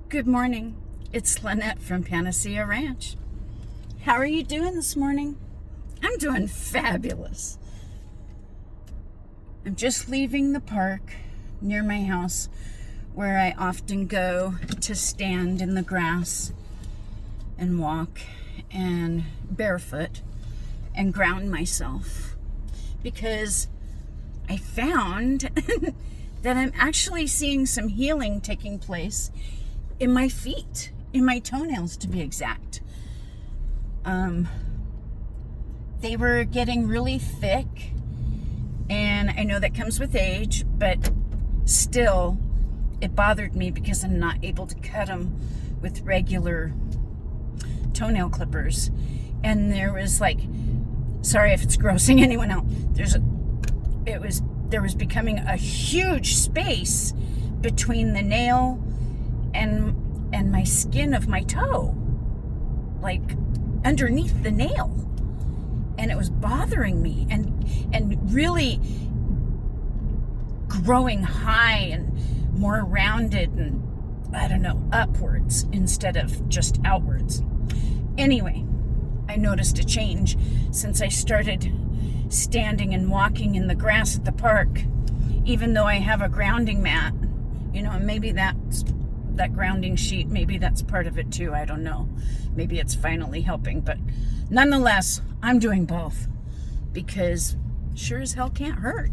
Good morning. It's Lynette from Panacea Ranch. How are you doing this morning? I'm doing fabulous. I'm just leaving the park near my house where I often go to stand in the grass and walk and barefoot and ground myself because I found that I'm actually seeing some healing taking place in my feet, in my toenails to be exact. They were getting really thick, and I know that comes with age, but still it bothered me because I'm not able to cut them with regular toenail clippers. And there was sorry if it's grossing anyone out, there was becoming a huge space between the nail and my skin of my toe, like underneath the nail, and it was bothering me and really growing high and more rounded and I don't know, upwards instead of just outwards. Anyway, I noticed a change since I started standing and walking in the grass at the park, even though I have a grounding mat, and maybe that grounding sheet, maybe that's part of it too. I don't know. Maybe it's finally helping, but nonetheless, I'm doing both because sure as hell can't hurt.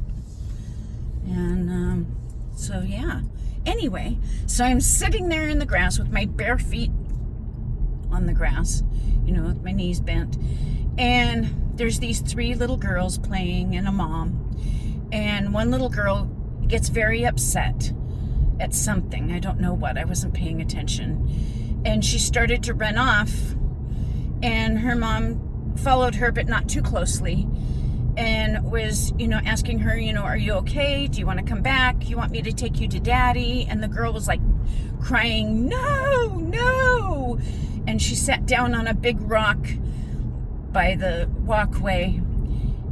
And so yeah. Anyway, so I'm sitting there in the grass with my bare feet on the grass, with my knees bent. And there's these 3 little girls playing and a mom. And one little girl gets very upset at something. I don't know what. I wasn't paying attention. And she started to run off. And her mom followed her, but not too closely. And was, asking her, are you okay? Do you want to come back? You want me to take you to daddy? And the girl was crying, no. And she sat down on a big rock by the walkway,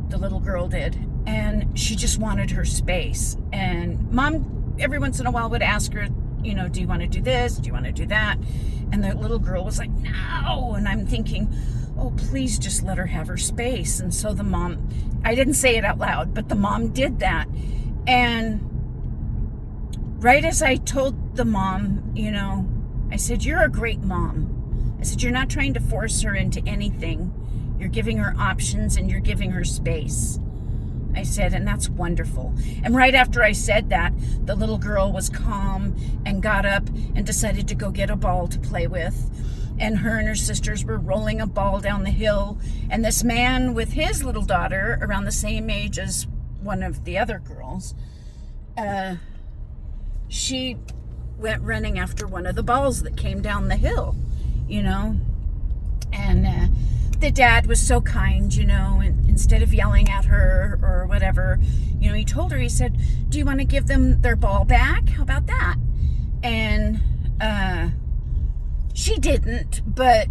the little girl did. And she just wanted her space. And mom, every once in a while, would ask her, do you want to do this? Do you want to do that? And the little girl was like, no. And I'm thinking, oh, please just let her have her space. And so the mom, I didn't say it out loud, but the mom did that. And right as I told the mom, I said, you're a great mom. I said, you're not trying to force her into anything. You're giving her options and you're giving her space. I said, and that's wonderful. And right after I said that, the little girl was calm and got up and decided to go get a ball to play with. And her and her sisters were rolling a ball down the hill. And this man with his little daughter, around the same age as one of the other girls, she went running after one of the balls that came down the hill, And the dad was so kind, and instead of yelling at her or whatever, he told her, he said, do you want to give them their ball back? How about that? And she didn't, but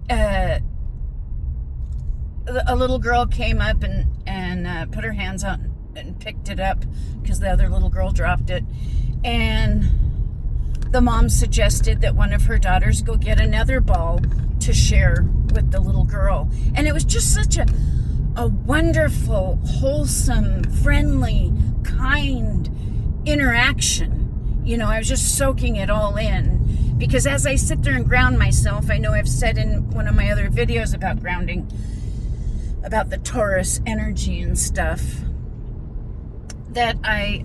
a little girl came up and put her hands out and picked it up because the other little girl dropped it. And the mom suggested that one of her daughters go get another ball to share with the little girl. And it was just such a wonderful, wholesome, friendly, kind interaction. I was just soaking it all in. Because as I sit there and ground myself, I know I've said in one of my other videos about grounding, about the Taurus energy and stuff, that I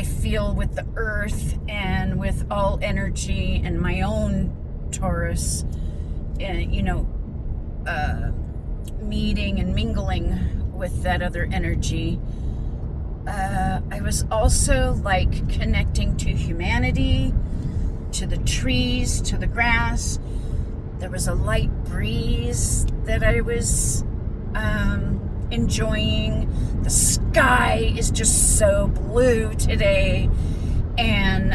feel with the earth and with all energy and my own Taurus, and meeting and mingling with that other energy. I was also connecting to humanity, to the trees, to the grass. There was a light breeze that I was enjoying. The sky is just so blue today, and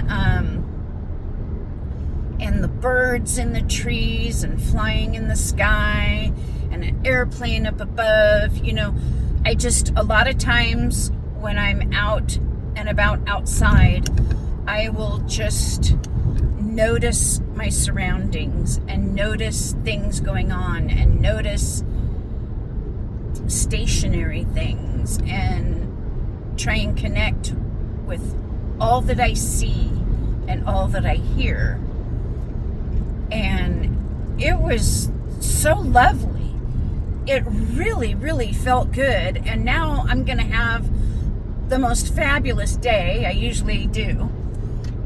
the birds in the trees and flying in the sky and an airplane up above. A lot of times when I'm out and about outside, I will just notice my surroundings and notice things going on and notice stationary things and try and connect with all that I see and all that I hear. And it was so lovely. It really, really felt good. And now I'm going to have the most fabulous day. I usually do.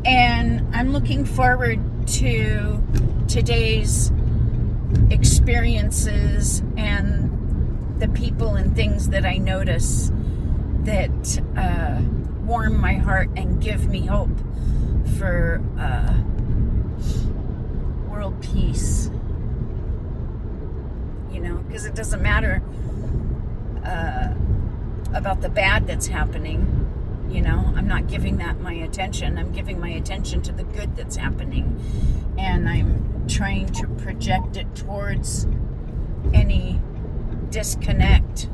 And I'm looking forward to today's experiences and the people and things that I notice that warm my heart and give me hope for world peace. You know, because it doesn't matter about the bad that's happening. You know, I'm not giving that my attention. I'm giving my attention to the good that's happening. And I'm trying to project it towards any disconnect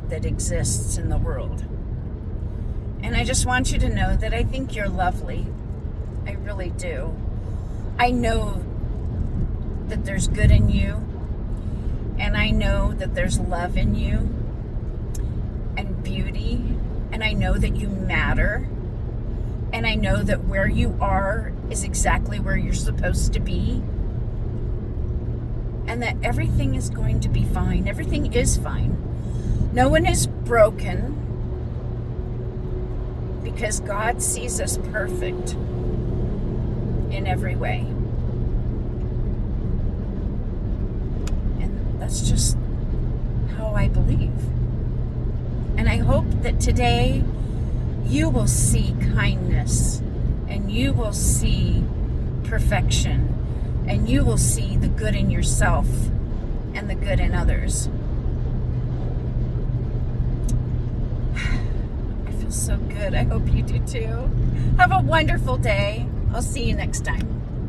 that exists in the world. And I just want you to know that I think you're lovely. I really do. I know that there's good in you. And I know that there's love in you and beauty. And I know that you matter. And I know that where you are is exactly where you're supposed to be. And that everything is going to be fine. Everything is fine. No one is broken because God sees us perfect in every way. And that's just how I believe. And I hope that today you will see kindness and you will see perfection and you will see the good in yourself and the good in others. I feel so good. I hope you do too. Have a wonderful day. I'll see you next time.